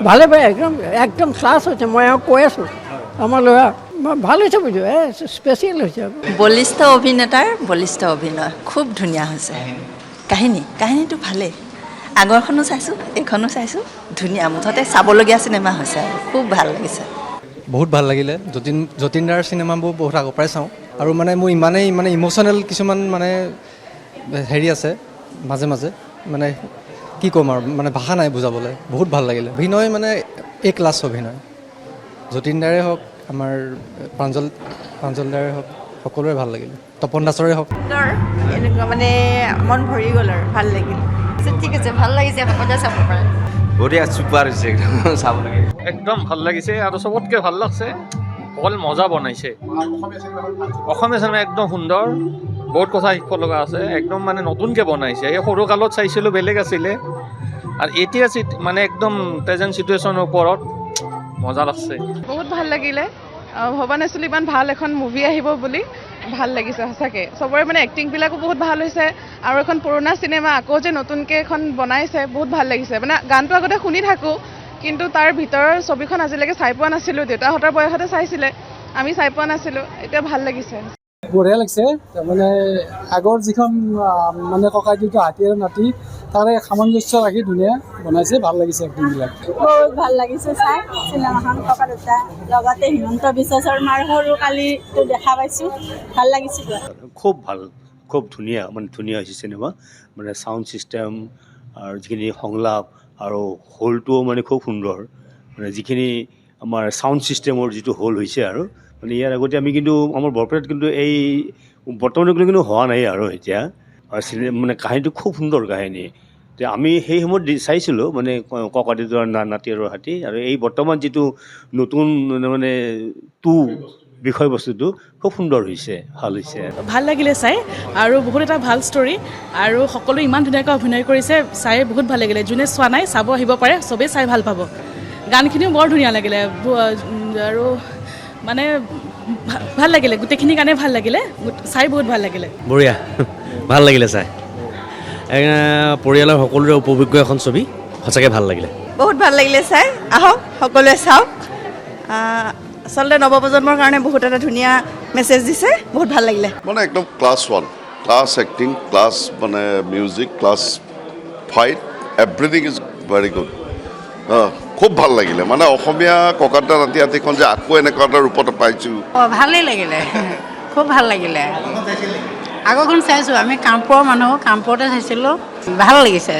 ভালে পাই একদম একদম ক্লাছ হৈছে মই কৈ আছোঁ আমাৰ ল'ৰা ভাল হৈছে বুজো স্পেচিয়েল হৈছে বলিষ্ঠ অভিনেতাৰ বলিষ্ঠ অভিনয় খুব ধুনীয়া হৈছে কাহিনীটো ভালেই আগৰখনো চাইছোঁ এইখনো চাইছোঁ ধুনীয়া মুঠতে চাবলগীয়া চিনেমা হৈছে আৰু খুব ভাল লাগিছে বহুত ভাল লাগিলে যতীন দাৰ চিনেমাবোৰ বহুত আগৰ পৰাই চাওঁ আৰু মানে মোৰ ইমানেই মানে ইম'চনেল কিছুমান মানে হেৰি আছে মাজে মাজে মানে কি ক'ম আৰু মানে ভাষা নাই বুজাবলৈ বহুত ভাল লাগিলে অভিনয় মানে এ ক্লাছ অভিনয় যতীন দাৰে হওক আমাৰ প্ৰাঞ্জল দাৰে হওক সকলোৰে ভাল লাগিলে তপন দাসৰে হওক এনেকুৱা মানে মন ভৰি গ'ল আৰু ভাল লাগিল ঠিক আছে ভাল লাগিছে সকলোৱে চাব পাৰে বঢ়িয়া চুপাৰ হৈছে একদম চাবলগীয়া একদম ভাল লাগিছে আৰু চবতকৈ ভাল লাগছে অকল মজা বনাইছে অসমীয়া চিনেমা একদম সুন্দৰ বহুত কথা শিকিব লগা আছে একদম মানে নতুনকৈ বনাইছে এই সৰু কালত চাইছিলোঁ বেলেগ আছিলে আৰু এতিয়া মানে একদম প্ৰেজেণ্ট চিটুৱেশ্যনৰ ওপৰত মজা লাগছে বহুত ভাল লাগিলে ভবা নাছিলোঁ ইমান ভাল এখন মুভি আহিব বুলি ভাল লাগিছে সঁচাকৈ চবৰে মানে এক্টিংবিলাকো বহুত ভাল হৈছে আৰু এখন পুৰণা চিনেমা আকৌ যে নতুনকৈ এখন বনাইছে বহুত ভাল লাগিছে মানে গানটো আগতে শুনি থাকোঁ কিন্তু তাৰ ভিতৰৰ ছবিখন আজিলৈকে চাই পোৱা নাছিলোঁ দেউতাহঁতৰ বয়সতে চাইছিলে আমি চাই পোৱা নাছিলোঁ এতিয়া ভাল লাগিছে বঢ়িয়া লাগিছে তাৰমানে আগৰ যিখন মানে ককাই দেউতা হাতী আৰু নাতি তাৰে সামঞ্জস্য ৰাখি ধুনীয়া বনাইছে ভাল লাগিছে এক্টিংবিলাক বহুত ভাল লাগিছে চাই চিনেমাখন ককা দেউতা লগতে হিমন্ত বিশ্ব শৰ্মাৰ সৰু কালিটো দেখা পাইছোঁ ভাল লাগিছে খুব ধুনীয়া মানে ধুনীয়া হৈছে চিনেমা মানে চাউণ্ড ছিষ্টেম আৰু যিখিনি সংলাপ আৰু হলটোও মানে খুব সুন্দৰ মানে যিখিনি আমাৰ চাউণ্ড ছিষ্টেমৰ যিটো হল হৈছে আৰু মানে ইয়াৰ আগতে আমি কিন্তু আমাৰ বৰপেটাত কিন্তু এই বৰ্তমানলৈকে কিন্তু হোৱা নাই আৰু এতিয়া মানে কাহিনীটো খুব সুন্দৰ কাহিনী এতিয়া আমি সেই সময়ত চাইছিলোঁ মানে ককা দেউতাৰ নাতি আৰু হাতী আৰু এই বৰ্তমান যিটো নতুন মানে বিষয়বস্তুটো খুব সুন্দৰ হৈছে ভাল হৈছে ভাল লাগিলে চাই আৰু বহুত এটা ভাল ষ্টৰী আৰু সকলোৱে ইমান ধুনীয়াকৈ অভিনয় কৰিছে চাই বহুত ভাল লাগিলে যোনে চোৱা নাই চাব আহিব পাৰে চবেই চাই ভাল পাব গানখিনিও বৰ ধুনীয়া লাগিলে আৰু মানে ভাল লাগিলে গোটেইখিনি গানে ভাল লাগিলে চাই বহুত ভাল লাগিলে বঢ়িয়া ভাল লাগিলে চাই পৰিয়ালৰ সকলোৰে উপভোগ্য এখন ছবি সঁচাকৈ ভাল লাগিলে বহুত ভাল লাগিলে চাই আহক সকলোৱে চাওক আচলতে নৱপ্ৰজন্মৰ কাৰণে বহুত এটা ধুনীয়া মেছেজ দিছে বহুত ভাল লাগিলে মানে একদম class one class acting class মানে music class fight everything is very good খুব ভাল লাগিলে মানে অসমীয়া ককাদেউতা নাতি হাতীখন যে আকৌ এনেকুৱা এটা ৰূপত পাইছোঁ ভালেই লাগিলে খুব ভাল লাগিলে আগৰখন চাইছোঁ আমি কামপুৰৰ মানুহ কামপুৰতে চাইছিলোঁ ভাল লাগিছে